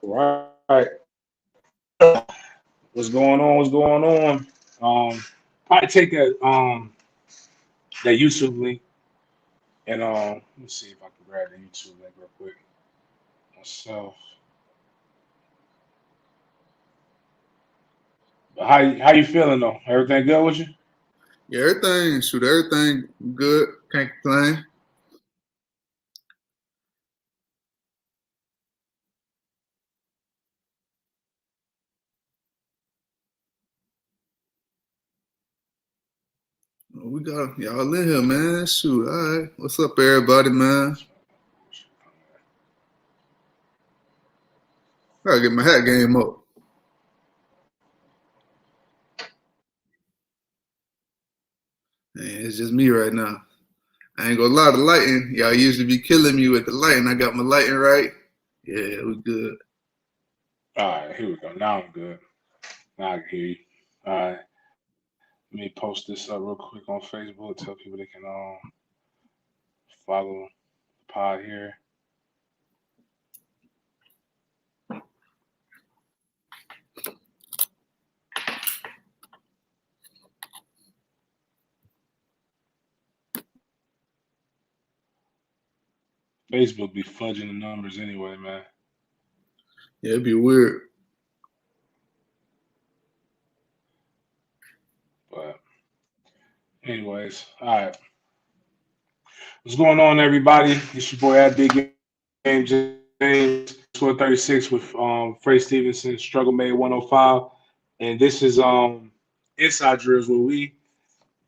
Right. What's going on? What's going on? Probably take that YouTube link and let me see if I can grab the YouTube link real quick myself. But how you feeling though? Everything good with you? Yeah, everything good. Can't complain. We got y'all in here, man. Shoot, all right. What's up, everybody, man? I gotta get my hat game up. Man, it's just me right now. I ain't gonna lie, the lighting. Y'all usually be killing me with the lighting. I got my lighting right. Yeah, we good. All right, here we go. Now I'm good. Now I can hear you. All right, let me post this up real quick on Facebook. Tell people they can follow the pod here. Facebook be fudging the numbers anyway, man. Yeah, it'd be weird. But anyways, all right. What's going on, everybody? It's your boy at Big Game James, 136 with Freddie Stevenson, Struggle Made 105. And this is Inside Drills where we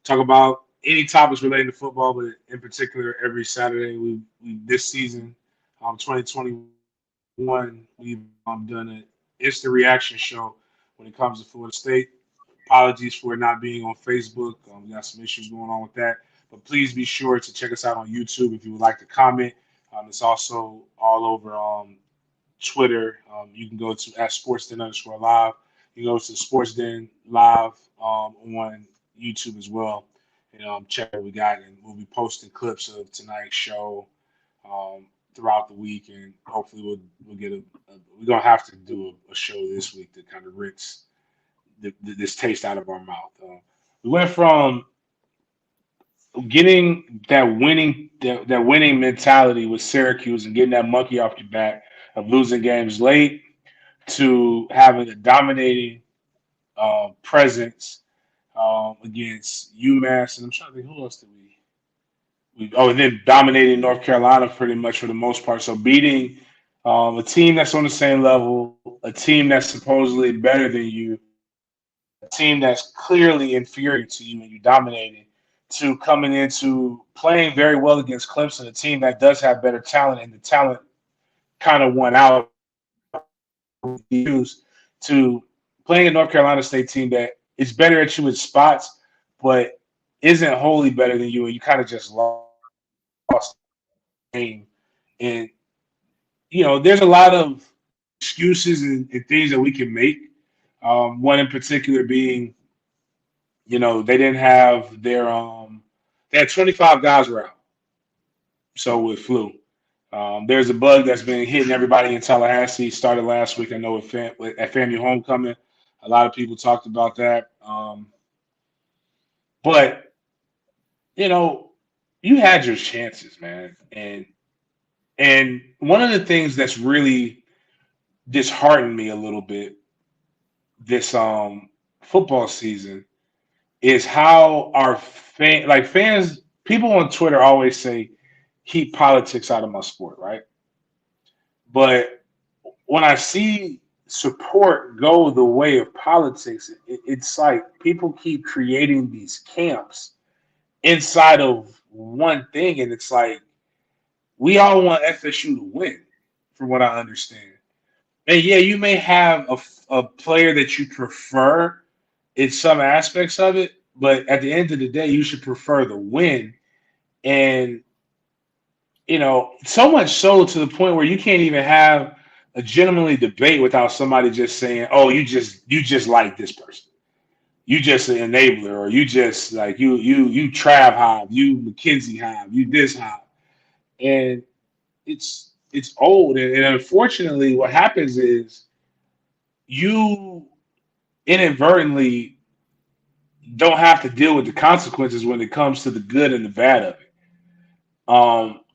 talk about any topics relating to football, but in particular every Saturday. We this season, 2021, we've done an instant reaction show when it comes to Florida State. Apologies for it not being on Facebook. We got some issues going on with that. But please be sure to check us out on YouTube if you would like to comment. It's also all over Twitter. You can go to at SportsDen underscore live. You can go to SportsDen live on YouTube as well. And check what we got. And we'll be posting clips of tonight's show throughout the week. And hopefully we'll get we're going to have to do a show this week to kind of rinse this taste out of our mouth. We went from getting that winning mentality with Syracuse and getting that monkey off your back of losing games late to having a dominating presence against UMass, and I'm trying to think who else did and then dominating North Carolina pretty much for the most part. So beating a team that's on the same level, a team that's supposedly better than you, a team that's clearly inferior to you and you dominating, to coming into playing very well against Clemson, a team that does have better talent, and the talent kind of won out to playing a North Carolina State team that is better at you in spots, but isn't wholly better than you, and you kind of just lost the game. And there's a lot of excuses and things that we can make. One in particular being, they didn't have they had 25 guys were out. So with flu. There's a bug that's been hitting everybody in Tallahassee. Started last week. I know at FAMU homecoming, a lot of people talked about that. But you know, you had your chances, man. And one of the things that's really disheartened me a little bit this football season is how our fans, people on Twitter always say, keep politics out of my sport, right? But when I see support go the way of politics, it's like people keep creating these camps inside of one thing, and it's like we all want FSU to win, from what I understand. And yeah, you may have a player that you prefer in some aspects of it, but at the end of the day, you should prefer the win. And so much so to the point where you can't even have a gentlemanly debate without somebody just saying, "Oh, you just like this person, you just an enabler, or you just like you Trav Hive, you McKenzie Hive, you this Hive," and it's it's old, and unfortunately, what happens is you inadvertently don't have to deal with the consequences when it comes to the good and the bad of it.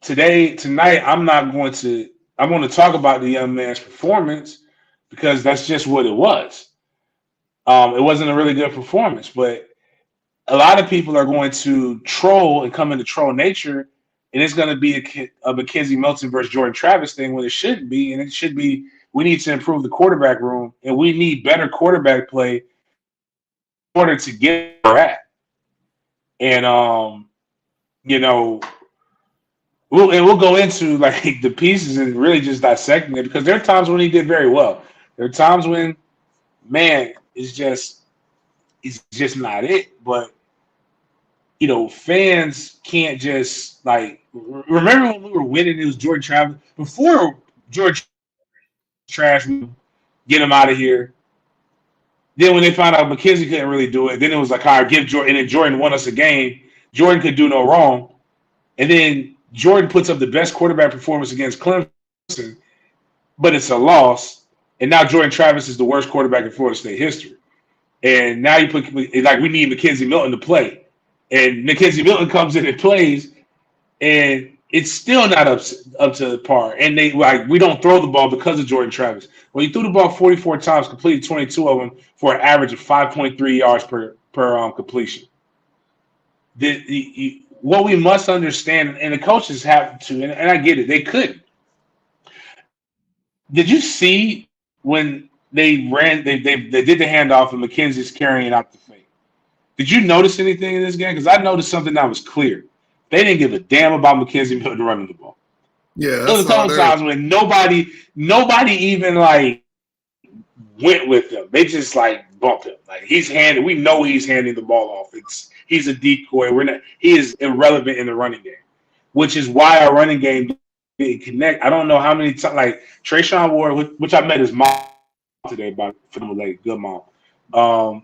Tonight, I'm going to talk about the young man's performance because that's just what it was. It wasn't a really good performance, but a lot of people are going to troll and come into troll nature, and it's going to be a Mackenzie Milton versus Jordan Travis thing when it shouldn't be, and it should be we need to improve the quarterback room, and we need better quarterback play in order to get where we're at. And you know, we'll go into like the pieces and really just dissecting it because there are times when he did very well. There are times when, man, it's just not it. But fans can't just like remember when we were winning. It was Jordan Travis before George Trash. Get him out of here. Then when they found out McKenzie couldn't really do it, then it was like, all right, give Jordan. And then Jordan won us a game. Jordan could do no wrong. And then Jordan puts up the best quarterback performance against Clemson, but it's a loss. And now Jordan Travis is the worst quarterback in Florida State history. And now you put like we need Mackenzie Milton to play. And Mackenzie Milton comes in and plays, and it's still not up to par. And we don't throw the ball because of Jordan Travis. Well, he threw the ball 44 times, completed 22 of them for an average of 5.3 yards per completion. What we must understand, and the coaches have to, and I get it, they couldn't. Did you see when they did the handoff and McKenzie's carrying out the fake? Did you notice anything in this game? Because I noticed something that was clear. They didn't give a damn about McKenzie Milton running the ball. Yeah, there was a couple times when nobody even like went with him. They just like bumped him. Like we know he's handing the ball off. He's a decoy. He is irrelevant in the running game, which is why our running game didn't connect. I don't know how many times like Trayshawn Ward, which I met his mom today about for the late good mom.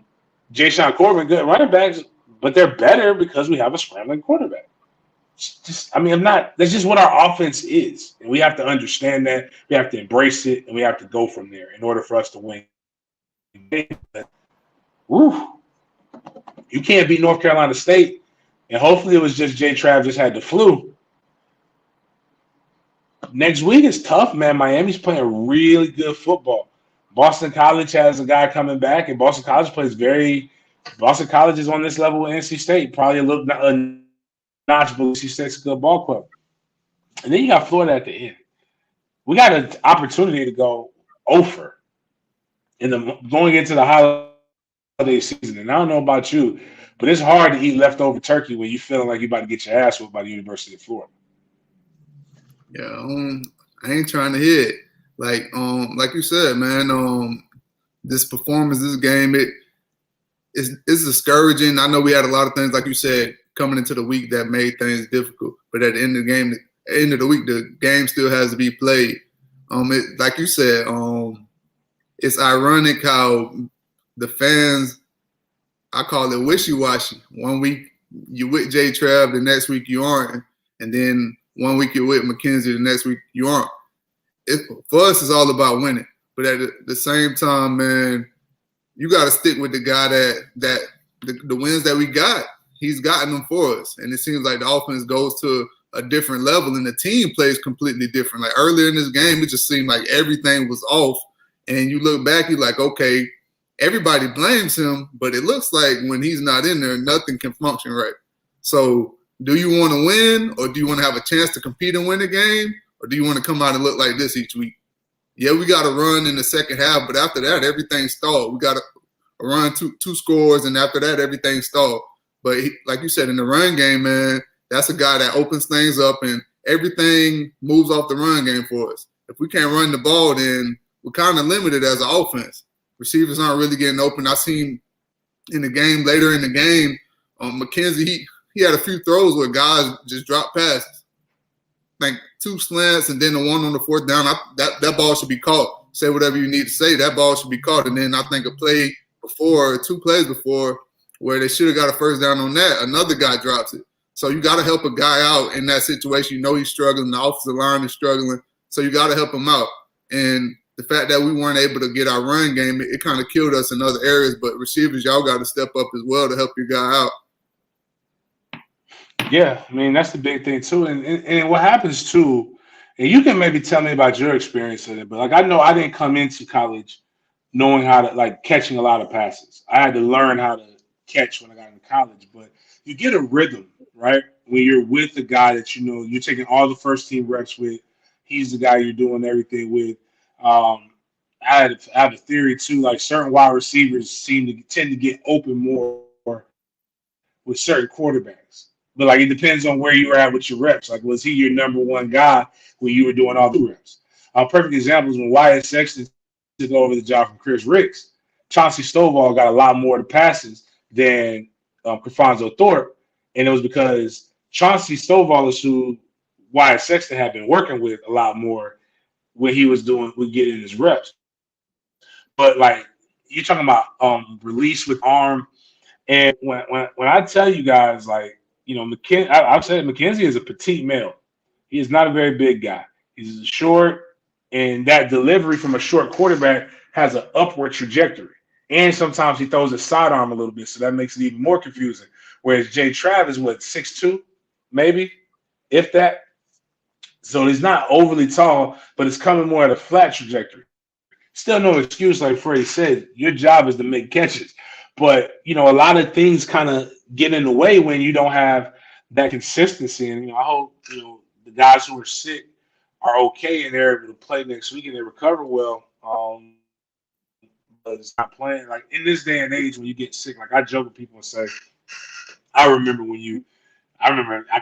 Jay Sean Corbin, good running backs, but they're better because we have a scrambling quarterback. That's just what our offense is. And we have to understand that. We have to embrace it, and we have to go from there in order for us to win. Woo. You can't beat North Carolina State. And hopefully it was just Jay Trav just had the flu. Next week is tough, man. Miami's playing really good football. Boston College has a guy coming back, and Boston College is on this level with NC State, probably a little notch, but NC State's a good ball club. And then you got Florida at the end. We got an opportunity to go over going into the holiday season. And I don't know about you, but it's hard to eat leftover turkey when you're feeling like you're about to get your ass whooped by the University of Florida. Yeah, I ain't trying to hear it. Like you said, man, this performance, this game, it's discouraging. I know we had a lot of things, like you said, coming into the week that made things difficult. But at the end of the week, the game still has to be played. Like you said, it's ironic how the fans, I call it wishy-washy. 1 week you with Jay Trav, the next week you aren't. And then 1 week you're with McKenzie, the next week you aren't. For us, it's all about winning. But at the same time, man, you got to stick with the guy that the wins that we got, he's gotten them for us. And it seems like the offense goes to a different level and the team plays completely different. Like earlier in this game, it just seemed like everything was off. And you look back, you're like, okay, everybody blames him, but it looks like when he's not in there, nothing can function right. So do you want to win, or do you want to have a chance to compete and win a game? Or do you want to come out and look like this each week? Yeah, we got to run in the second half, but after that, everything stalled. We got to run two scores, and after that, everything stalled. But like you said, in the run game, man, that's a guy that opens things up, and everything moves off the run game for us. If we can't run the ball, then we're kind of limited as an offense. Receivers aren't really getting open. I seen in the game, later in the game, McKenzie, he had a few throws where guys just dropped passes. Like 2 slants and then the one on the 4th down, that ball should be caught. Say whatever you need to say, that ball should be caught. And then I think 2 plays before, where they should have got a first down on that, another guy drops it. So you got to help a guy out in that situation. You know he's struggling. The offensive line is struggling. So you got to help him out. And the fact that we weren't able to get our run game, it kind of killed us in other areas. But receivers, y'all got to step up as well to help your guy out. Yeah, I mean that's the big thing too, and what happens too, and you can maybe tell me about your experience with it, but like I know I didn't come into college knowing how to like catching a lot of passes. I had to learn how to catch when I got into college, but you get a rhythm, right? When you're with the guy that you know you're taking all the first team reps with, he's the guy you're doing everything with. I have a theory too, like certain wide receivers seem to tend to get open more with certain quarterbacks. But like it depends on where you were at with your reps. Like was he your number one guy when you were doing all the reps? A perfect example is when Wyatt Sexton took over the job from Chris Ricks. Chauncey Stovall got a lot more of the passes than Crefonzo Thorpe, and it was because Chauncey Stovall is who Wyatt Sexton had been working with a lot more when he was getting his reps. But like you're talking about release with arm. And when I tell you guys, like, you know, I've said McKenzie is a petite male. He is not a very big guy. He's short, and that delivery from a short quarterback has an upward trajectory. And sometimes he throws his sidearm a little bit, so that makes it even more confusing. Whereas Jay Travis, what, 6'2", maybe, if that. So he's not overly tall, but it's coming more at a flat trajectory. Still no excuse, like Freddie said. Your job is to make catches. But, you know, a lot of things kind of get in the way when you don't have that consistency. And, you know, I hope, you know, the guys who are sick are okay and they're able to play next week and they recover well. But it's not playing. Like, in this day and age, when you get sick, like I joke with people and say, I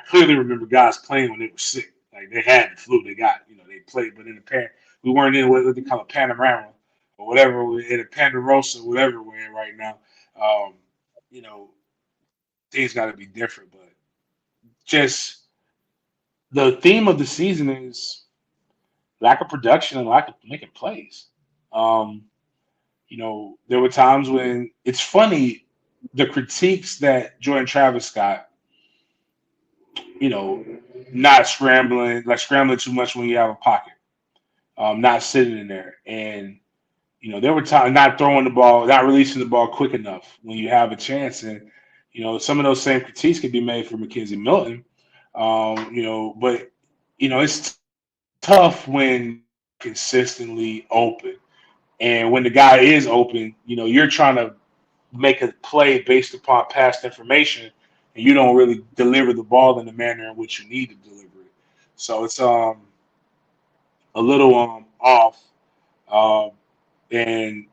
clearly remember guys playing when they were sick. Like, they had the flu, they played. But we weren't in what they call a panorama or whatever, in a Pandarosa, whatever we're in right now. Um, you know, things got to be different, but just the theme of the season is lack of production and lack of making plays. Um, you know, there were times when it's funny the critiques that Jordan Travis got. You know, not scrambling, like scrambling too much when you have a pocket, not sitting in there, and you know, there were times not throwing the ball, not releasing the ball quick enough when you have a chance. And, you know, some of those same critiques could be made for McKenzie Milton. You know, but, you know, it's tough when consistently open. And when the guy is open, you know, you're trying to make a play based upon past information and you don't really deliver the ball in the manner in which you need to deliver it. So it's a little off. Um, and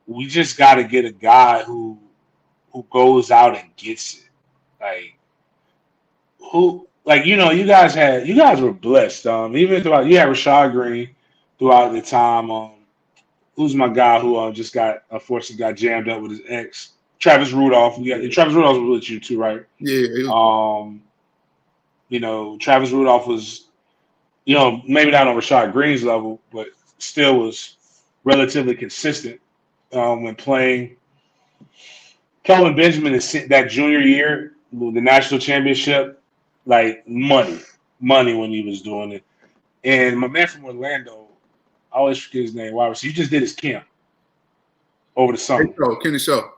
we just got to get a guy who goes out and gets it. Like you know, you guys were blessed. Even throughout, you had Rashad Green throughout the time. Who's my guy who just unfortunately got jammed up with his ex, Travis Rudolph. Travis Rudolph was with you too, right? Yeah. You know, Travis Rudolph was, you know, maybe not on Rashad Green's level, but still was relatively consistent when playing. Kelvin Benjamin is that junior year, the national championship, like money when he was doing it. And my man from Orlando, I always forget his name. Why? So he just did his camp over the summer. Kenny Shaw.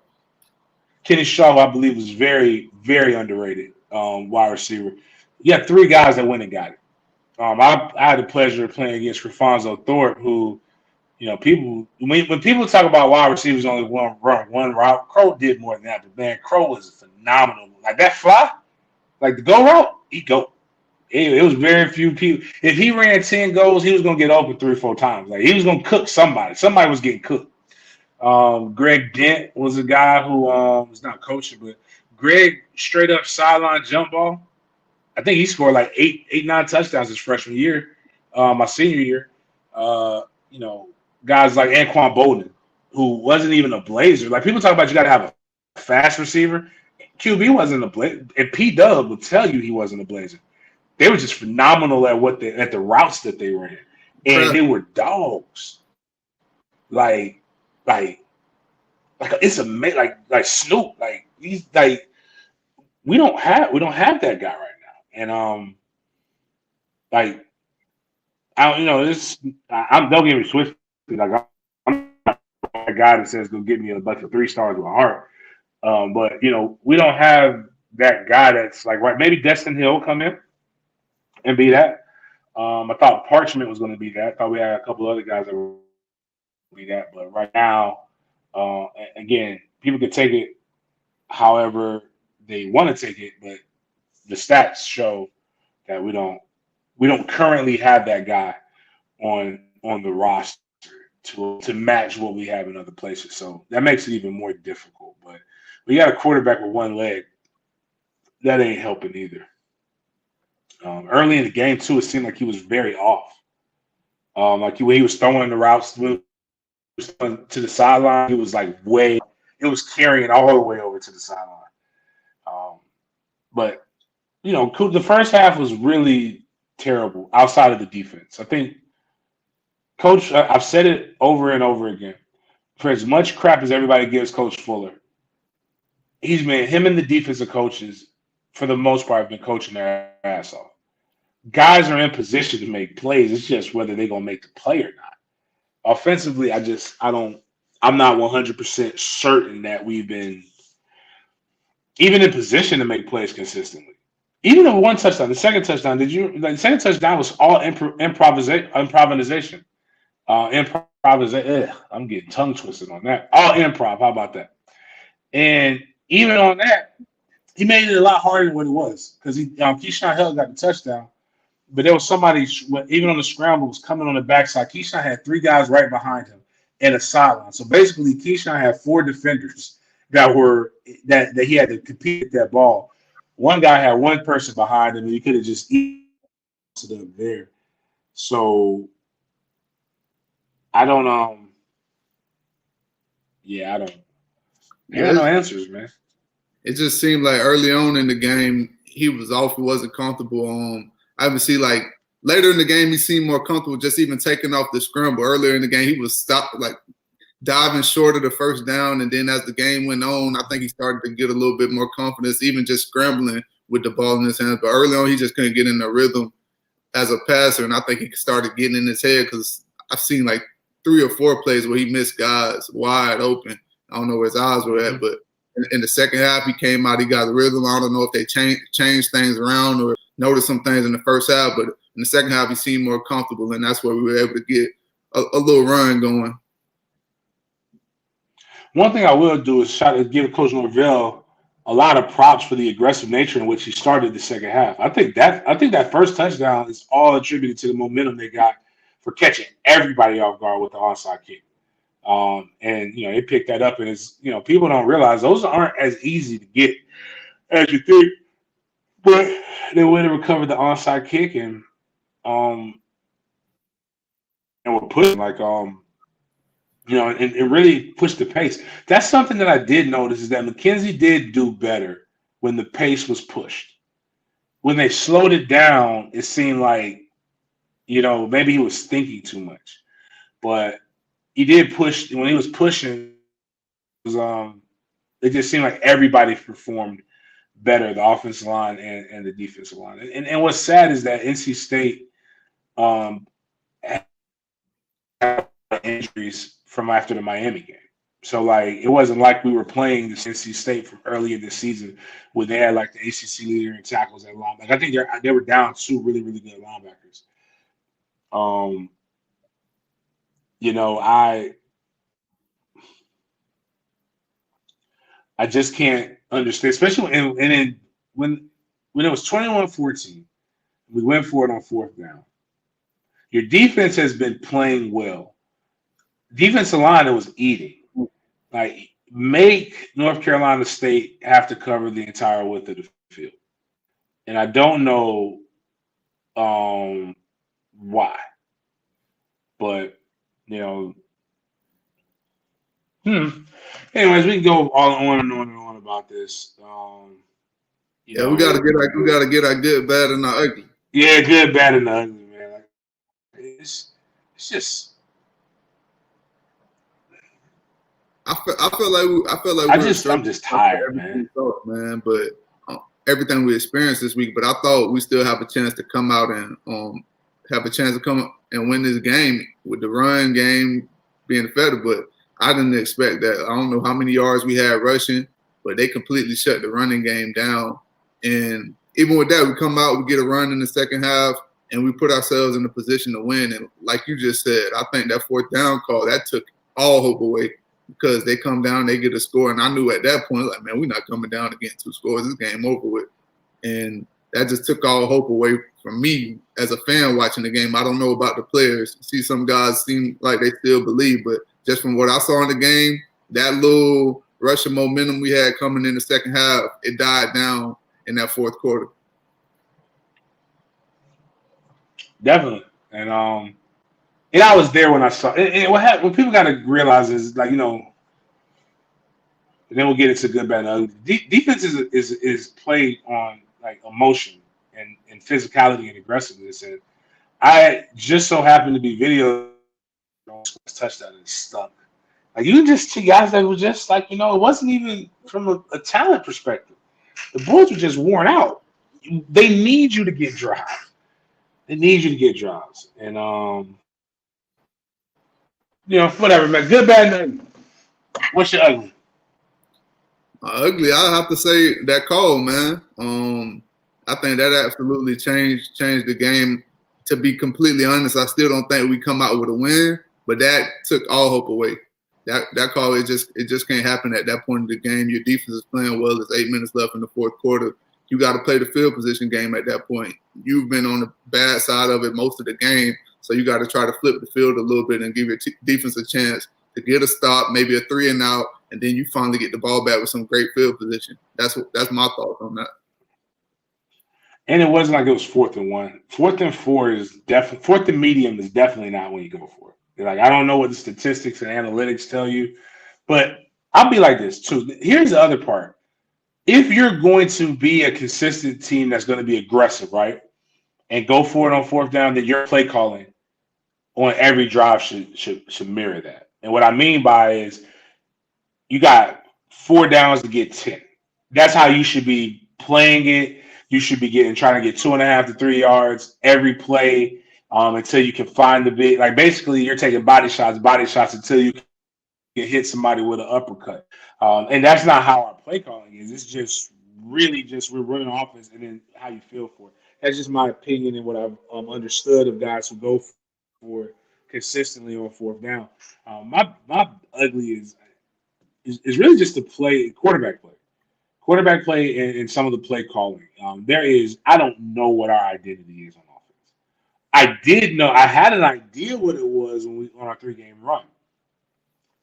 Kenny Shaw, I believe, was very, very underrated wide receiver. You had three guys that went and got it. I had the pleasure of playing against Crefonzo Thorpe, who, you know, when people talk about wide receivers only one route, Crow did more than that. But man, Crow was phenomenal. Like that fly, like the go route, he go. It was very few people. If he ran 10 goals, he was gonna get open 3 or 4 times. Like he was gonna cook somebody. Somebody was getting cooked. Greg Dent was a guy who was not coaching, but Greg straight up sideline jump ball. I think he scored like 9 touchdowns his freshman year, my senior year. You know, guys like Anquan Bolden, who wasn't even a Blazer. Like people talk about, you got to have a fast receiver. QB wasn't a Blazer, and P Dub would tell you he wasn't a Blazer. They were just phenomenal at the routes that they were in, and they were dogs. Like it's amazing. Like Snoop. Like he's like we don't have that guy right now, and like Don't get me twisted. Like I'm not a guy that says go get me a bunch of 3 stars with a heart. But we don't have that guy that's like right. Maybe Destin Hill will come in and be that. I thought Parchment was going to be that. I thought we had a couple other guys that would be that. But right now, again, people can take it however they want to take it, but the stats show that we don't currently have that guy on the roster to match what we have in other places. So that makes it even more difficult. But we got a quarterback with one leg. That ain't helping either. Early in the game too, it seemed like he was very off. Like when he was throwing the routes to the sideline, he was like it was carrying all the way over to the sideline. But the first half was really terrible outside of the defense. I think Coach, I've said it over and over again. For as much crap as everybody gives Coach Fuller, him and the defensive coaches, for the most part, have been coaching their ass off. Guys are in position to make plays. It's just whether they're gonna make the play or not. Offensively, I'm not 100% certain that we've been even in position to make plays consistently. Even the one touchdown, the second touchdown, the second touchdown was all improvisation. I'm getting tongue twisted on that. All improv. How about that? And even on that, he made it a lot harder than what it was because Keyshawn Hill got the touchdown, but there was somebody even on the scramble was coming on the backside. Keyshawn had 3 guys right behind him and a sideline. So basically, Keyshawn had 4 defenders that he had to compete with that ball. One guy had 1 person behind him, and he could have just eaten it up there. So I don't I don't have no answers, man. It just seemed like early on in the game he was off. He wasn't comfortable. I would see like later in the game he seemed more comfortable just even taking off the scramble. Earlier in the game he was stopped like diving short of the first down, and then as the game went on, I think he started to get a little bit more confidence, even just scrambling with the ball in his hands. But early on he just couldn't get in the rhythm as a passer, and I think he started getting in his head because I've seen like 3 or 4 plays where he missed guys wide open. I don't know where his eyes were at, but in the second half, he came out, he got the rhythm. I don't know if they changed things around or noticed some things in the first half, but in the second half, he seemed more comfortable, and that's where we were able to get a little run going. One thing I will do is give Coach Norvell a lot of props for the aggressive nature in which he started the second half. I think that first touchdown is all attributed to the momentum they got for catching everybody off guard with the onside kick. And they picked that up, and it's people don't realize those aren't as easy to get as you think. But they went and recovered the onside kick and were pushing and really pushed the pace. That's something that I did notice is that McKenzie did do better when the pace was pushed. When they slowed it down, it seemed like maybe he was thinking too much, but he did push. When he was pushing, it just seemed like everybody performed better, the offensive line and the defensive line. And what's sad is that NC State had injuries from after the Miami game. So, it wasn't like we were playing this NC State from earlier this season when they had, the ACC leader in tackles at linebacker. I think they were down 2 really, really good linebackers. I just can't understand, especially when it was 21-14, we went for it on 4th down. Your defense has been playing well. Defensive line that was eating. Make North Carolina State have to cover the entire width of the field. And I don't know why. But, anyways, we can go all on and on and on about this. We gotta get our good, bad, and our ugly. Yeah, good, bad, and ugly, man. It's just. I feel like I'm just tired, man. But everything we experienced this week, but I thought we still have a chance to come out and have a chance to come and win this game with the run game being effective. But I didn't expect that. I don't know how many yards we had rushing, but they completely shut the running game down. And even with that, we come out, we get a run in the second half, and we put ourselves in a position to win. And like you just said, I think that fourth down call, that took all hope away because they come down, they get a score. And I knew at that point, like, man, we're not coming down to get 2 scores. This game over with. And that just took all hope away from me as a fan watching the game. I don't know about the players. See, some guys seem like they still believe, but just from what I saw in the game, that little rush of momentum we had coming in the second half, it died down in that fourth quarter. Definitely. And I was there when I saw it. What people got to realize is, like, and then we'll get into good, bad, and ugly. Defense is played on like emotion and physicality and aggressiveness. And I just so happened to be video touchdown and stuck. Like, you just see guys that were just like, it wasn't even from a talent perspective. The boys were just worn out. They need you to get drives. They need you to get drives. And whatever, man. Good, bad, and ugly. What's your ugly? Ugly, I have to say that call, man. I think that absolutely changed the game. To be completely honest, I still don't think we come out with a win, but that took all hope away. That call, it just can't happen at that point in the game. Your defense is playing well. There's 8 minutes left in the fourth quarter. You got to play the field position game at that point. You've been on the bad side of it most of the game, so you got to try to flip the field a little bit and give your defense a chance to get a stop, maybe a 3 and out, and then you finally get the ball back with some great field position. That's my thoughts on that. And it wasn't like it was 4th and 1. 4th and 4 is definitely 4th and medium is definitely not when you go for it. Like, I don't know what the statistics and analytics tell you, but I'll be like this too. Here's the other part. If you're going to be a consistent team that's going to be aggressive, right, and go for it on 4th down, then your play calling on every drive should mirror that. And what I mean by is you got 4 downs to get 10. That's how you should be playing it. You should be trying to get 2.5 to 3 yards every play until you can find the big. Like, basically, you're taking body shots until you can hit somebody with an uppercut. And that's not how our play calling is. It's just really just we're running offense and then how you feel for it. That's just my opinion and what I've understood of guys who go for it consistently on 4th down. My ugly is really just the quarterback play. Quarterback play and some of the play calling. I don't know what our identity is on offense. I had an idea what it was on our 3-game run.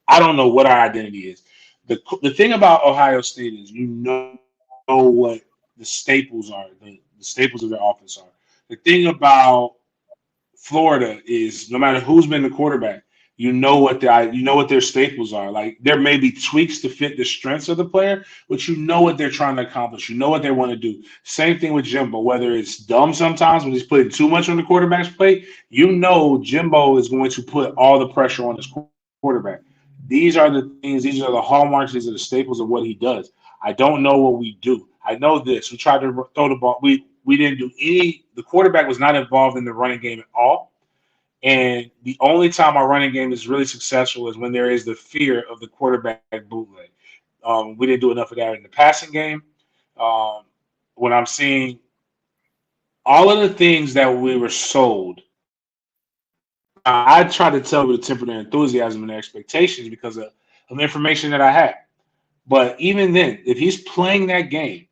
I don't know what our identity is. The thing about Ohio State is know what the staples are, the staples of their offense are. The thing about Florida is no matter who's been the quarterback, you know what their staples are. Like, there may be tweaks to fit the strengths of the player, but you know what they're trying to accomplish. You know what they want to do. Same thing with Jimbo. Whether it's dumb sometimes when he's putting too much on the quarterback's plate, Jimbo is going to put all the pressure on his quarterback. These are the things. These are the hallmarks. These are the staples of what he does. I don't know what we do. I know this. We tried to throw the ball. We didn't do any. The quarterback was not involved in the running game at all. And the only time our running game is really successful is when there is the fear of the quarterback bootleg. We didn't do enough of that in the passing game. When I'm seeing all of the things that we were sold, I try to tell with to temper their enthusiasm and their expectations because of the information that I had. But even then, if he's playing that game,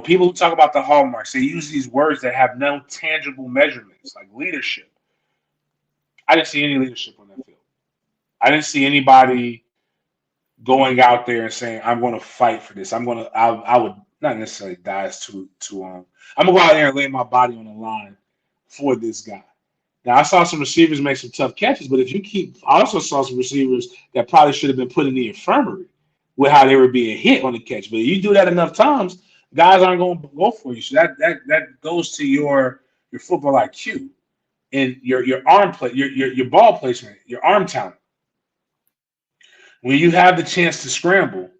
people who talk about the hallmarks, they use these words that have no tangible measurements, like leadership. I didn't see any leadership on that field. I didn't see anybody going out there and saying, "I'm going to fight for this. I would not necessarily die as too I'm gonna go out there and lay my body on the line for this guy." Now, I saw some receivers make some tough catches, but I also saw some receivers that probably should have been put in the infirmary with how they were being hit on the catch. But if you do that enough times, guys aren't going to go for you. So that goes to your football IQ. And your arm play, your ball placement, your arm talent. When you have the chance to scramble,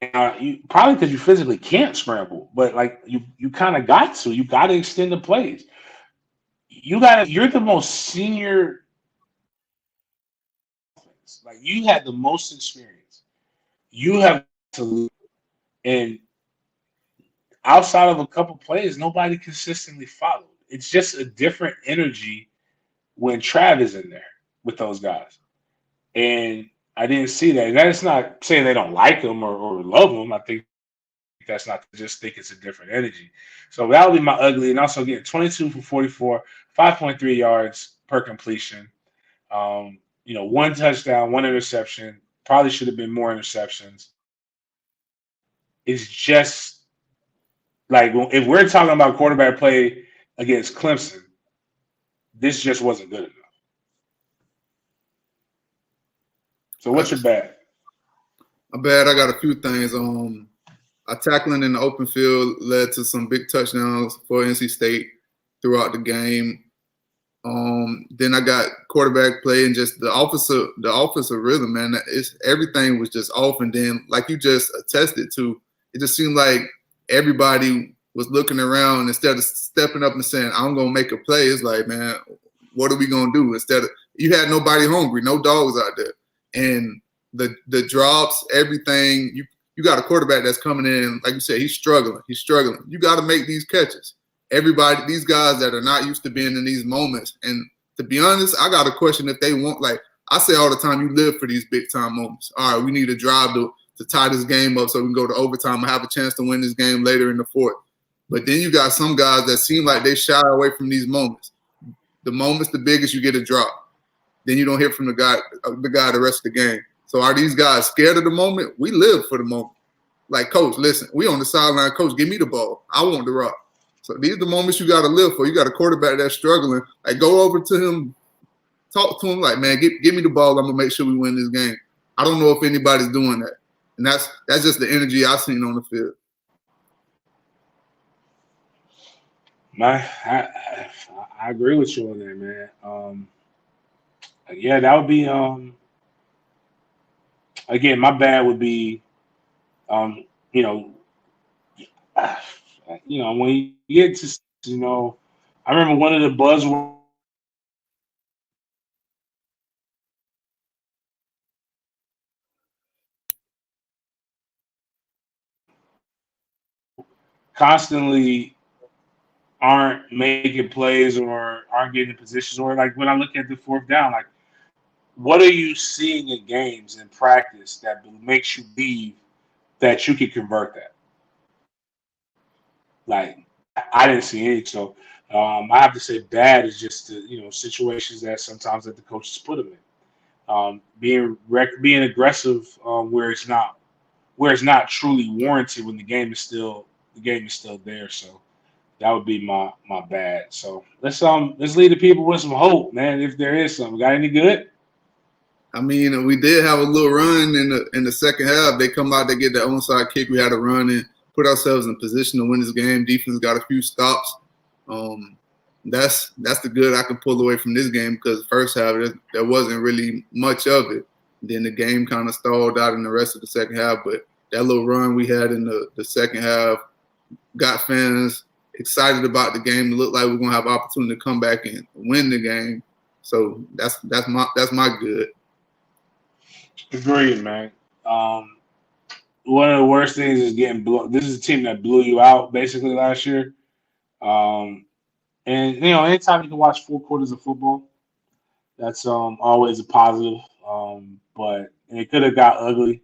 You probably because you physically can't scramble, but like you kind of got to. You got to extend the plays. You're the most senior. Like you had the most experience. You have to lead. And outside of a couple plays, nobody consistently followed. It's just a different energy when Trav is in there with those guys. And I didn't see that. And that's not saying they don't like him or love him. I think that's not just think it's a different energy. So that would be my ugly. And also getting 22 for 44, 5.3 yards per completion. One touchdown, one interception. Probably should have been more interceptions. It's just like if we're talking about quarterback play against Clemson, this just wasn't good enough. So what's your bad? My bad. I got a few things. Our tackling in the open field led to some big touchdowns for NC State throughout the game. Then I got quarterback play and just the offensive rhythm, man. Everything was just off. And then, like you just attested to, it just seemed like everybody was looking around instead of stepping up and saying, "I'm gonna make a play." It's like, man, what are we gonna do? Instead of you had nobody hungry, no dogs out there, and the drops, everything. You got a quarterback that's coming in, like you said, he's struggling. You got to make these catches. Everybody, these guys that are not used to being in these moments. And to be honest, I got a question if they want, like I say all the time, you live for these big time moments. All right, we need a drive to tie this game up so we can go to overtime and have a chance to win this game later in the fourth. But then you got some guys that seem like they shy away from these moments. The moment's the biggest, you get a drop. Then you don't hear from the guy the rest of the game. So are these guys scared of the moment? We live for the moment. Like, coach, listen, we on the sideline. Coach, give me the ball. I want the rock. So these are the moments you got to live for. You got a quarterback that's struggling. Like, go over to him, talk to him like, man, give me the ball. I'm going to make sure we win this game. I don't know if anybody's doing that. And that's just the energy I've seen on the field. I agree with you on that, man. Yeah, that would be again, my bad would be when you get to I remember one of the buzzwords constantly aren't making plays or aren't getting in positions, or like when I look at the fourth down, like what are you seeing in games and practice that makes you believe that you can convert that? Like I didn't see any. So I have to say bad is just the situations that sometimes that the coaches put them in. Being aggressive where it's not truly warranted when the game is still there. So that would be my bad. So let's leave the people with some hope, man. If there is some, got any good? I mean, we did have a little run in the second half. They come out, they get the onside kick. We had a run and put ourselves in position to win this game. Defense got a few stops. That's the good I can pull away from this game because the first half there wasn't really much of it. Then the game kind of stalled out in the rest of the second half. But that little run we had in the second half got fans excited about the game. It looked like we're gonna have opportunity to come back and win the game. So that's my good. Agreed, man. One of the worst things is getting blown. This is a team that blew you out basically last year. And anytime you can watch 4 quarters of football, that's always a positive. But it could have got ugly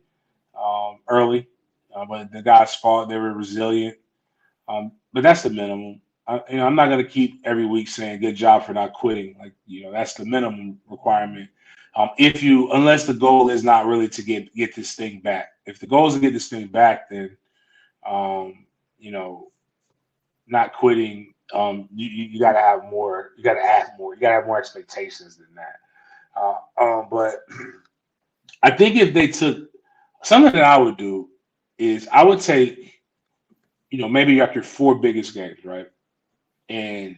early. But the guys fought. They were resilient. But that's the minimum. I'm not going to keep every week saying good job for not quitting. Like, that's the minimum requirement. Unless the goal is not really to get this thing back. If the goal is to get this thing back, then, not quitting, you got to have more. You got to add more. You got to have more expectations than that. But I think if they took something that I would do is I would take, maybe like your 4 biggest games, right? And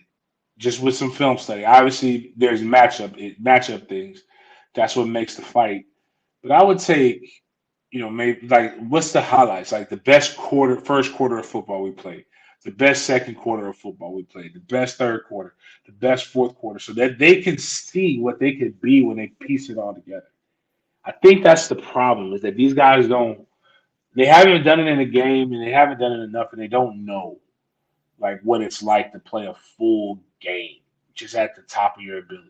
just with some film study, obviously there's matchup things. That's what makes the fight. But I would take, maybe like what's the highlights? Like the best first quarter of football we played, the best second quarter of football we played, the best third quarter, the best fourth quarter, so that they can see what they could be when they piece it all together. I think that's the problem is that these guys they haven't done it in a game and they haven't done it enough and they don't know like what it's like to play a full game, just at the top of your ability.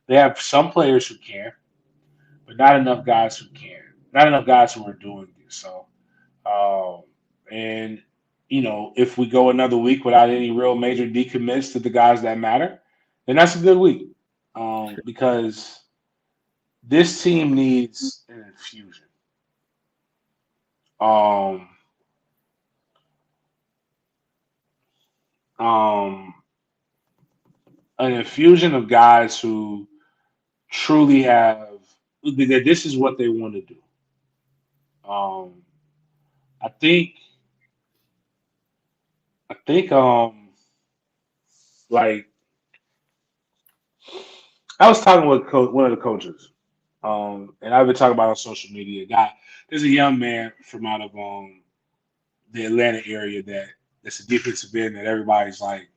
They have some players who can, but not enough guys who can. Not enough guys who are doing this. So, and if we go another week without any real major decommits to the guys that matter, then that's a good week. Because this team needs an infusion. Um, um, an infusion of guys who truly have that this is what they want to do. Um, I think like I was talking with one of the coaches, and I've been talking about on social media. There's a young man from out of the Atlanta area that's a defensive end that everybody's like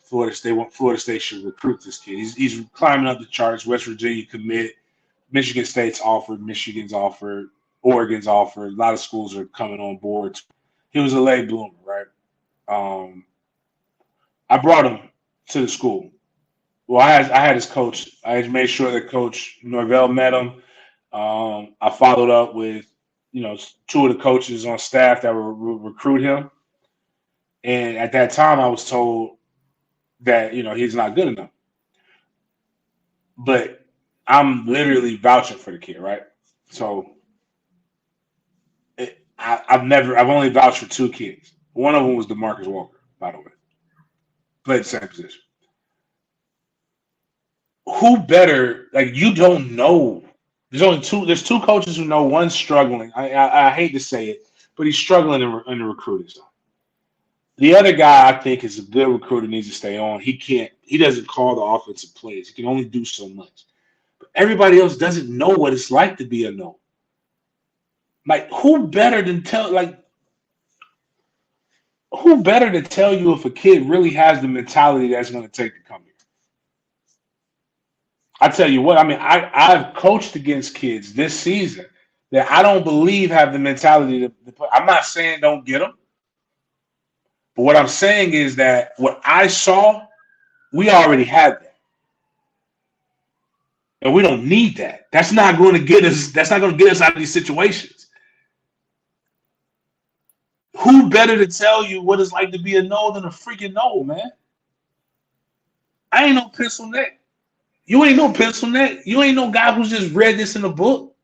Florida State should recruit this kid. He's climbing up the charts. West Virginia commit. Michigan State's offered. Michigan's offered. Oregon's offered. A lot of schools are coming on board. He was a late bloomer, right? I brought him to the school. Well, I had his coach. I made sure that Coach Norvell met him. I followed up with two of the coaches on staff that will recruit him. And at that time, I was told that he's not good enough. But I'm literally vouching for the kid, right? So I've only vouched for two kids. One of them was DeMarcus Walker, by the way. Played the same position. Who better? Like you don't know. There's two coaches who know. One's struggling. I hate to say it, but he's struggling in the recruiting zone. The other guy I think is a good recruiter, needs to stay on. He doesn't call the offensive plays. He can only do so much. But everybody else doesn't know what it's like to be a no. Like who better to tell you if a kid really has the mentality that's going to take to come here? I tell you what, I mean, I've coached against kids this season that I don't believe have the mentality to play. I'm not saying don't get them. But what I'm saying is that what I saw, we already had that. And we don't need that. That's not going to get us out of these situations. Who better to tell you what it's like to be a no than a freaking no, man? I ain't no pencil neck. You ain't no pencil neck. You ain't no guy who's just read this in a book.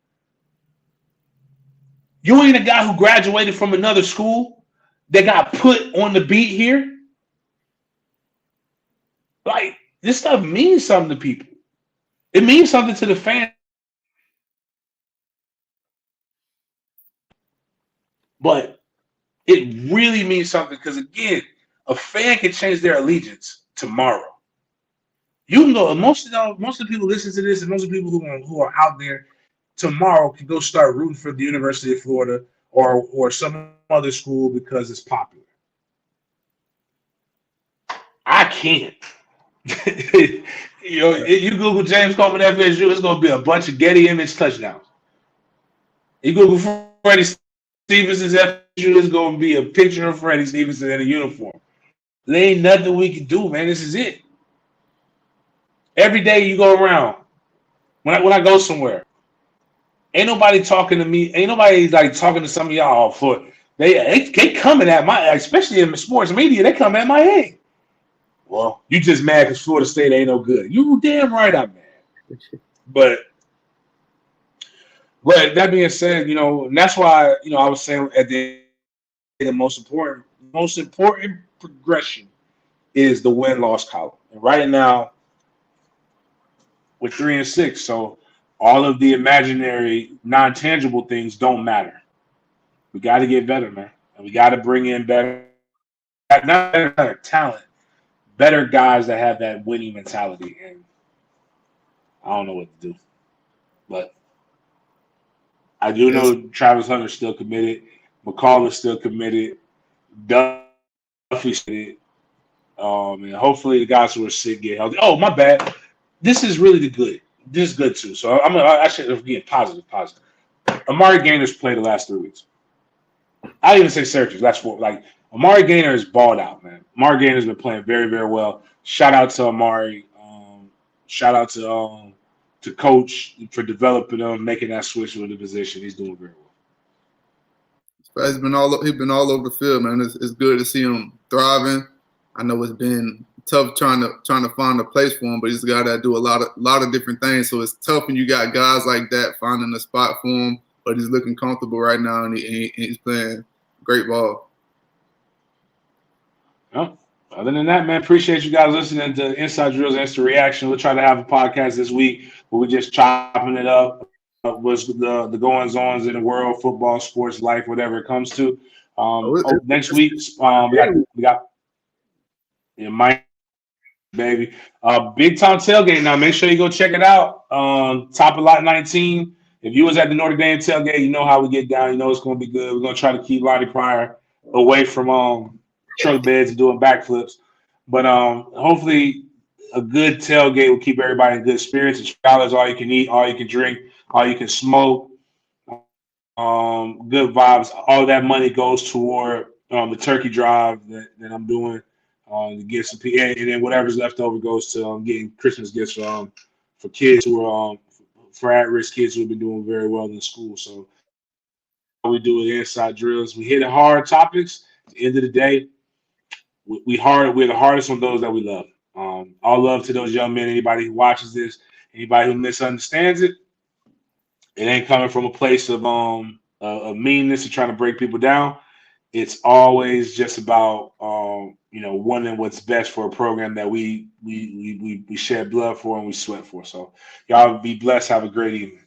You ain't a guy who graduated from another school that got put on the beat here. Like, this stuff means something to people. It means something to the fans. But it really means something because, again, a fan can change their allegiance tomorrow. You can go. Most of the people listen to this, and most of the people who are out there tomorrow can go start rooting for the University of Florida or some other school because it's popular. I can't. You Google James Coleman FSU, it's gonna be a bunch of Getty Image touchdowns. You Google Freddie Stevenson's FSU, it's gonna be a picture of Freddie Stevenson in a uniform. There ain't nothing we can do, man. This is it. Every day you go around, when I go somewhere, ain't nobody talking to me. Ain't nobody like talking to some of y'all for they coming at my, especially in the sports media, they come at my head. Well, you just mad because Florida State ain't no good. You damn right I'm mad. But that being said, and that's why I was saying at the most important progression is the win-loss column. And right now, we're 3-6, so all of the imaginary, non-tangible things don't matter. We got to get better, man, and we got to bring in better, not better talent, better guys that have that winning mentality. And I don't know what to do, but I do Yes. know Travis Hunter's still committed. McCall is still committed. Duffy's committed. And hopefully the guys who are sick get healthy. Oh, my bad. This is really the good. This is good too. So I should be positive. Amari Gainer's played the last 3 weeks. I didn't even say Syracuse. That's what Amari Gainer is balled out, man. Amari Gainer's been playing very, very well. Shout out to Amari. Shout out to Coach for developing him, making that switch with the position. He's doing very well. He's been all over the field, man. It's good to see him thriving. I know it's been tough trying to find a place for him, but he's got to do a lot of different things. So it's tough when you got guys like that finding a spot for him. But he's looking comfortable right now, and he's playing great ball. Well, other than that, man, appreciate you guys listening to Inside Drills Instant Reaction. We'll try to have a podcast this week where we're just chopping it up. What's the goings-ons in the world, football, sports, life, whatever it comes to. Next week, we got Mike, baby. Big time tailgate now. Make sure you go check it out. Top of lot 19. If you was at the Notre Dame tailgate, you know how we get down. You know it's going to be good. We're going to try to keep Lonnie Pryor away from truck beds and doing backflips. But hopefully a good tailgate will keep everybody in good spirits. It's $5 all you can eat, all you can drink, all you can smoke. Good vibes. All that money goes toward the turkey drive that I'm doing to get some people. And then whatever's left over goes to getting Christmas gifts for kids who are for at-risk kids who have been doing very well in school. So we do with Inside Drills. We hit hard topics. At the end of the day, we're the hardest on those that we love. All love to those young men. Anybody who watches this, anybody who misunderstands it, it ain't coming from a place of meanness and trying to break people down. It's always just about wanting what's best for a program that we shed blood for and we sweat for. So y'all be blessed. Have a great evening.